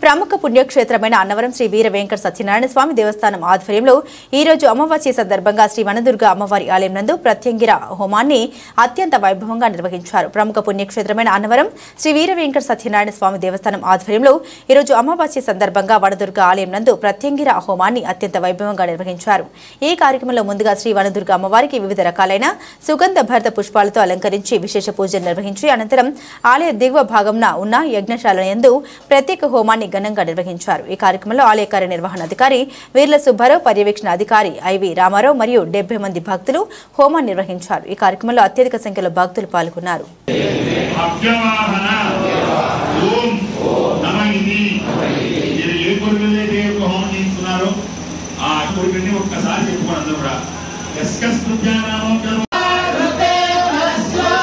ప్రముఖ పుణ్యక్షేత్రమైన అన్నవరం శ్రీ వీర వెంకట సత్యనారాయణ స్వామి దేవస్థానం ఆధ్వర్యంలో ఈ రోజు అమావాస్య సందర్భంగా శ్రీ వనదుర్గ అమ్మవారి ఆలయం నందు ప్రత్యంగిర హోమాన్ని అత్యంత వైభవంగా నిర్వహించారు. ప్రముఖ పుణ్యక్షేత్రమైన అన్నవరం శ్రీ వీర వెంకట సత్యనారాయణ స్వామి దేవస్థానం ఆధ్వర్యంలో ఈ రోజు అమావాస్య సందర్భంగా వనదుర్గ ఆలయం నందు ప్రత్యంగిర హోమాన్ని అత్యంత వైభవంగా నిర్వహించారు. ఈ కార్యక్రమంలో ముందుగా శ్రీ వనదుర్గ అమ్మవారికి వివిధ రకాలైన సుగంధ భరిత పుష్పాలతో అలంకరించి విశేష పూజలు నిర్వహించి అనంతరం ఆలయ దిగువ భాగంన ఉన్న యజ్ఞశాల యందు ప్రత్యేక హోమాన్ని ఘనంగా నిర్వహించారు. ఈ కార్యక్రమంలో ఆలయ కార్యనిర్వహణాధికారి వీర్ల సుబ్బారావు, పర్యవేక్షణ అధికారి ఐవి రామారావు మరియు 70 మంది భక్తులు హోమాన్ని నిర్వహించారు. ఈ కార్యక్రమంలో అత్యధిక సంఖ్యలో భక్తులు పాల్గొన్నారు. Terima kasih.